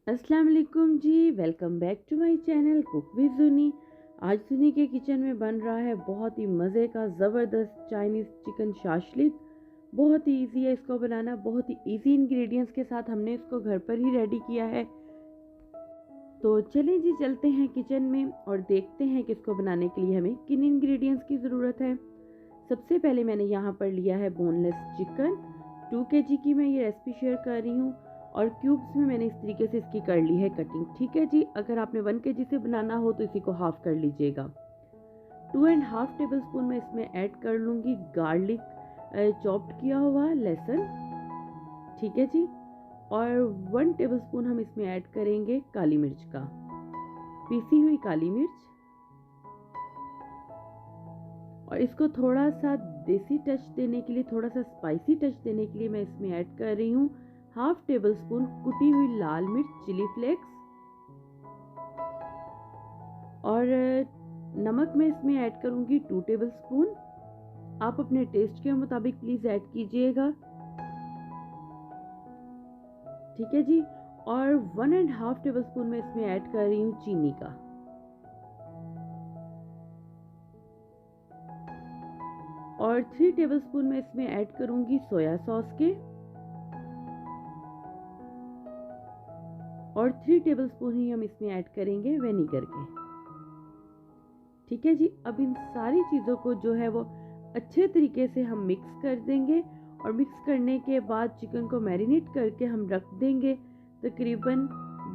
अस्सलाम वालेकुम जी। Welcome back to my channel cook with Zuni. आज ज़ुनी के किचन में बन रहा है बहुत ही मज़े का ज़बरदस्त चाइनीज़ चिकन शाशलिक। बहुत ही इजी है इसको बनाना, बहुत ही इजी इंग्रेडिएंट्स के साथ हमने इसको घर पर ही रेडी किया है। तो चलें जी, चलते हैं किचन में और देखते हैं कि इसको बनाने के लिए हमें किन इंग्रेडिएंट्स की ज़रूरत है। सबसे पहले मैंने यहाँ पर लिया है बोनलेस चिकन। 2 kg की मैं ये रेसिपी शेयर कर रही हूँ और क्यूब्स में मैंने इस तरीके से इसकी कर ली है कटिंग। ठीक है जी, अगर आपने 1 kg से बनाना हो तो इसी को हाफ कर लीजिएगा। 2.5 टेबल स्पून मैं इसमें ऐड कर लूँगी गार्लिक, चॉप्ड किया हुआ लहसुन। ठीक है जी, और 1 टेबल स्पून हम इसमें ऐड करेंगे काली मिर्च का, पीसी हुई काली मिर्च। और इसको थोड़ा सा देसी टच देने के लिए, थोड़ा सा स्पाइसी टच देने के लिए मैं इसमें ऐड कर रही हूँ हाफ टेबल स्पून कुटी हुई लाल मिर्च चिली फ्लेक्स। और नमक मैं इसमें ऐड करूँगी 2 टेबल स्पून। आप अपने टेस्ट के मुताबिक प्लीज़ ऐड कीजिएगा। ठीक है जी, और 1.5 टेबल स्पून मैं इसमें ऐड कर रही हूँ चीनी का। और 3 टेबलस्पून मैं इसमें ऐड करूंगी सोया सॉस के। और 3 टेबलस्पून ही हम इसमें ऐड करेंगे विनेगर के। ठीक है जी, अब इन सारी चीज़ों को जो है वो अच्छे तरीके से हम मिक्स कर देंगे। और मिक्स करने के बाद चिकन को मैरिनेट करके हम रख देंगे तकरीबन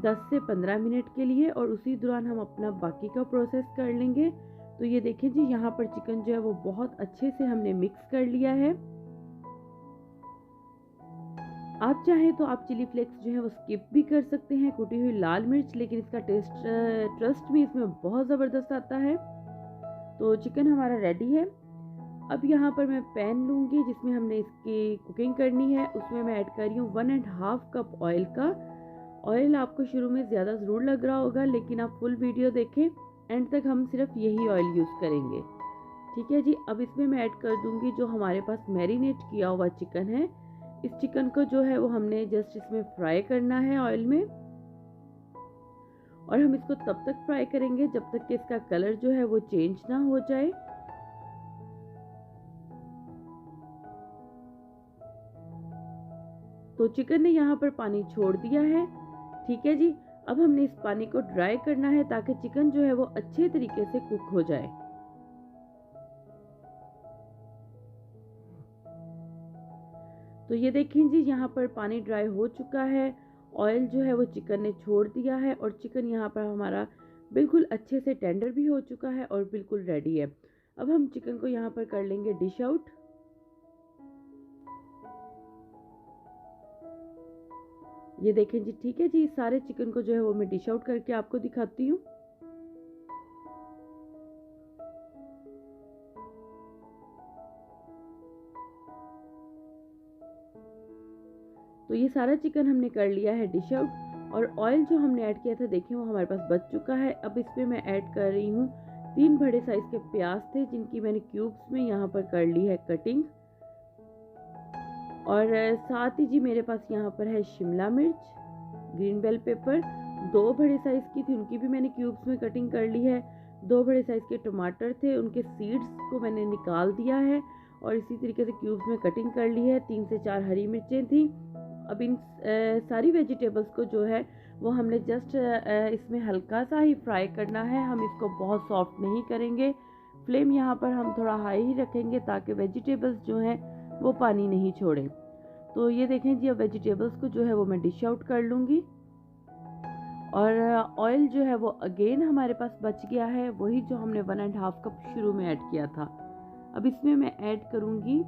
10 से 15 मिनट के लिए, और उसी दौरान हम अपना बाकी का प्रोसेस कर लेंगे। तो ये देखें जी, यहाँ पर चिकन जो है वो बहुत अच्छे से हमने मिक्स कर लिया है। आप चाहें तो आप चिली फ्लेक्स जो है वो स्किप भी कर सकते हैं, कुटी हुई लाल मिर्च, लेकिन इसका टेस्ट ट्रस्ट में इसमें बहुत ज़बरदस्त आता है। तो चिकन हमारा रेडी है। अब यहाँ पर मैं पैन लूँगी जिसमें हमने इसकी कुकिंग करनी है। उसमें मैं ऐड कर रही हूँ 1.5 कप ऑयल का। ऑयल आपको शुरू में ज़्यादा ज़रूर लग रहा होगा, लेकिन आप फुल वीडियो देखें, एंड तक हम सिर्फ यही ऑयल यूज़ करेंगे। ठीक है जी, अब इसमें मैं ऐड कर दूँगी जो हमारे पास मैरिनेट किया हुआ चिकन है। इस चिकन को जो है वो हमने जस्ट इसमें फ्राई करना है ऑयल में। और हम इसको तब तक फ्राई करेंगे जब तक कि इसका कलर जो है वो चेंज ना हो जाए। तो चिकन ने यहाँ पर पानी छोड़ दिया है। ठीक है जी, अब हमने इस पानी को ड्राई करना है ताकि चिकन जो है वो अच्छे तरीके से कुक हो जाए। तो ये देखें जी, यहाँ पर पानी ड्राई हो चुका है, ऑयल जो है वो चिकन ने छोड़ दिया है, और चिकन यहाँ पर हमारा बिल्कुल अच्छे से टेंडर भी हो चुका है और बिल्कुल रेडी है। अब हम चिकन को यहाँ पर कर लेंगे डिश आउट। ये देखें जी, ठीक है जी, सारे चिकन को जो है वो मैं डिश आउट करके आपको दिखाती हूँ। तो ये सारा चिकन हमने कर लिया है डिश आउट। और ऑयल जो हमने ऐड किया था देखें वो हमारे पास बच चुका है। अब इसमें मैं ऐड कर रही हूँ 3 बड़े साइज के प्याज थे जिनकी मैंने क्यूब्स में यहाँ पर कर ली है कटिंग। और साथ ही जी मेरे पास यहाँ पर है शिमला मिर्च, ग्रीन बेल पेपर, 2 बड़े साइज की थी, उनकी भी मैंने क्यूब्स में कटिंग कर ली है। 2 बड़े साइज के टमाटर थे, उनके सीड्स को मैंने निकाल दिया है और इसी तरीके से क्यूब्स में कटिंग कर ली है। 3 से 4 हरी मिर्चें थी। अब इन सारी वेजिटेबल्स को जो है वो हमने जस्ट इसमें हल्का सा ही फ्राई करना है। हम इसको बहुत सॉफ्ट नहीं करेंगे। फ्लेम यहाँ पर हम थोड़ा हाई ही रखेंगे ताकि वेजिटेबल्स जो हैं वो पानी नहीं छोड़ें। तो ये देखें जी, अब वेजिटेबल्स को जो है वो मैं डिश आउट कर लूँगी। और ऑयल जो है वो अगेन हमारे पास बच गया है, वही जो हमने 1.5 कप शुरू में ऐड किया था। अब इसमें मैं ऐड करूँगी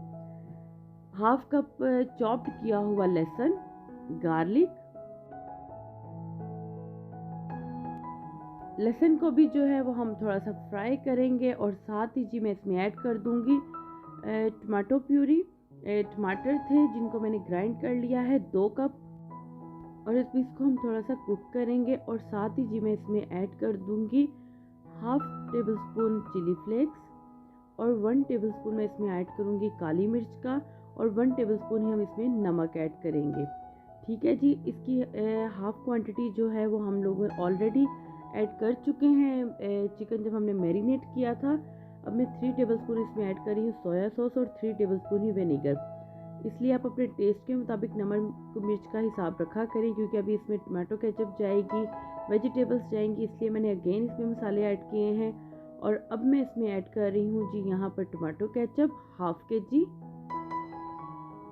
हाफ कप चॉप्ड किया हुआ लहसुन, गार्लिक। लहसुन को भी जो है वो हम थोड़ा सा फ्राई करेंगे। और साथ ही जी मैं इसमें ऐड कर दूंगी टमाटो प्यूरी। टमाटर थे जिनको मैंने ग्राइंड कर लिया है 2 कप। और इसको हम थोड़ा सा कुक करेंगे। और साथ ही जी मैं इसमें ऐड कर दूंगी half tablespoon chili flakes. और 1 टेबल स्पून मैं इसमें ऐड करूंगी काली मिर्च का। और 1 टेबल स्पून ही हम इसमें नमक ऐड करेंगे। ठीक है जी, इसकी हाफ़ क्वांटिटी जो है वो हम लोग ऑलरेडी ऐड कर चुके हैं चिकन जब हमने मैरिनेट किया था। अब मैं 3 टेबलस्पून इसमें ऐड कर रही हूँ सोया सॉस और 3 टेबलस्पून ही विनेगर। इसलिए आप अपने टेस्ट के मुताबिक नमक मिर्च का हिसाब रखा करें, क्योंकि अभी इसमें टमाटो केचप जाएगी, वेजिटेबल्स जाएंगी, इसलिए मैंने अगेन इसमें मसाले ऐड किए हैं। और अब मैं इसमें ऐड कर रही हूँ जी यहाँ पर tomato ketchup half kg।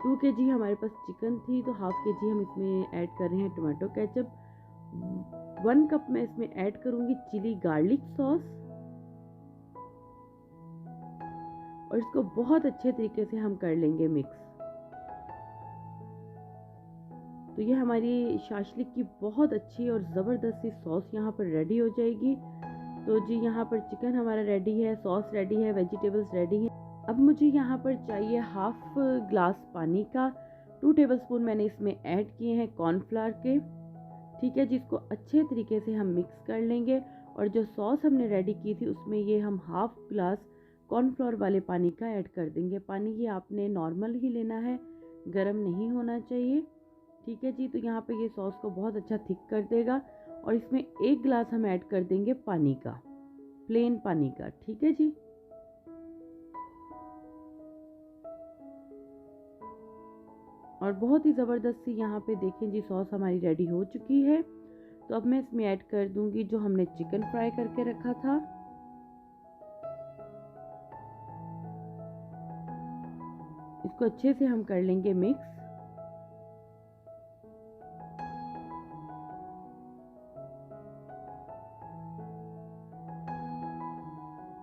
2 kg हमारे पास चिकन थी तो हाफ़ kg हम इसमें ऐड कर रहे हैं टमाटो केचप। 1 कप मैं इसमें ऐड करूँगी चिली गार्लिक सॉस और इसको बहुत अच्छे तरीके से हम कर लेंगे मिक्स। तो ये हमारी शाशलिक की बहुत अच्छी और ज़बरदस्त सी सॉस यहाँ पर रेडी हो जाएगी। तो जी यहाँ पर चिकन हमारा रेडी है, सॉस रेडी है, वेजिटेबल्स रेडी हैं। अब मुझे यहाँ पर चाहिए हाफ़ ग्लास पानी का। 2 टेबलस्पून मैंने इसमें ऐड किए हैं कॉर्नफ्लावर के। ठीक है, जिसको अच्छे तरीके से हम मिक्स कर लेंगे। और जो सॉस हमने रेडी की थी उसमें ये हम हाफ़ ग्लास कॉर्नफ्लावर वाले पानी का ऐड कर देंगे। पानी ये आपने नॉर्मल ही लेना है, गर्म नहीं होना चाहिए। ठीक है जी, तो यहाँ पे ये सॉस को बहुत अच्छा थिक कर देगा। और इसमें 1 गिलास हम ऐड कर देंगे पानी का, प्लेन पानी का। ठीक है जी, और बहुत ही ज़बरदस्त सी यहाँ पे देखें जी सॉस हमारी रेडी हो चुकी है। तो अब मैं इसमें ऐड कर दूंगी जो हमने चिकन फ्राई करके रखा था। इसको अच्छे से हम कर लेंगे मिक्स।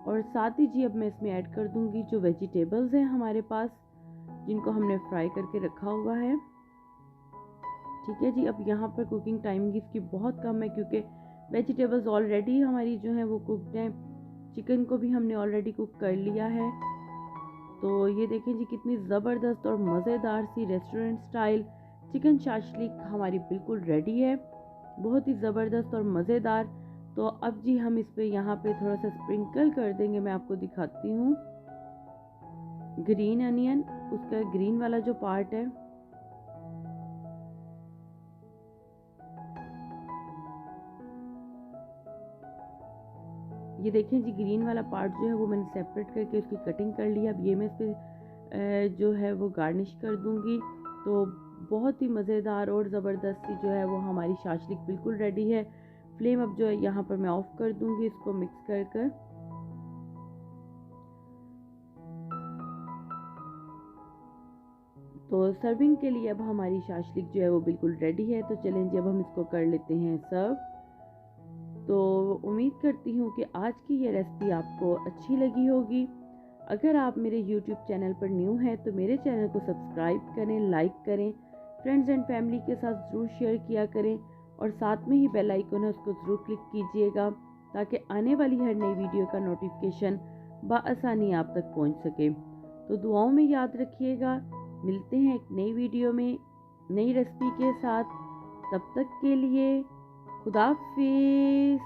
और साथ ही जी अब मैं इसमें ऐड कर दूंगी जो वेजिटेबल्स हैं हमारे पास, जिनको हमने फ्राई करके रखा हुआ है। ठीक है जी, अब यहाँ पर कुकिंग टाइम की इसकी बहुत कम है, क्योंकि वेजिटेबल्स ऑलरेडी हमारी जो है वो कुकड हैं। चिकन को भी हमने ऑलरेडी कुक कर लिया है। तो ये देखें जी कितनी ज़बरदस्त और मज़ेदार सी रेस्टोरेंट स्टाइल चिकन शाशलिक हमारी बिल्कुल रेडी है, बहुत ही ज़बरदस्त और मज़ेदार। तो अब जी हम इस पे यहाँ पे थोड़ा सा स्प्रिंकल कर देंगे। मैं आपको दिखाती हूँ ग्रीन अनियन, उसका ग्रीन वाला जो पार्ट है। ये देखें जी ग्रीन वाला पार्ट जो है वो मैंने सेपरेट करके उसकी कटिंग कर लिया। अब ये मैं इस पर जो है वो गार्निश कर दूंगी। तो बहुत ही मज़ेदार और ज़बरदस्त सी जो है वो हमारी शाशलिक बिल्कुल रेडी है। फ्लेम अब जो है यहाँ पर मैं ऑफ कर दूंगी, इसको मिक्स कर कर। तो सर्विंग के लिए अब हमारी शाशलिक जो है वो बिल्कुल रेडी है। तो चलें जी अब हम इसको कर लेते हैं सर्व। तो उम्मीद करती हूँ कि आज की ये रेसिपी आपको अच्छी लगी होगी। अगर आप मेरे YouTube चैनल पर न्यू हैं तो मेरे चैनल को सब्सक्राइब करें, लाइक करें, फ्रेंड्स एंड फैमिली के साथ ज़रूर शेयर किया करें और साथ में ही बेल आइकन है उसको ज़रूर क्लिक कीजिएगा, ताकि आने वाली हर नई वीडियो का नोटिफिकेशन बआसानी आप तक पहुँच सके। तो दुआओं में याद रखिएगा। मिलते हैं एक नई वीडियो में नई रेसिपी के साथ। तब तक के लिए खुदाफिज।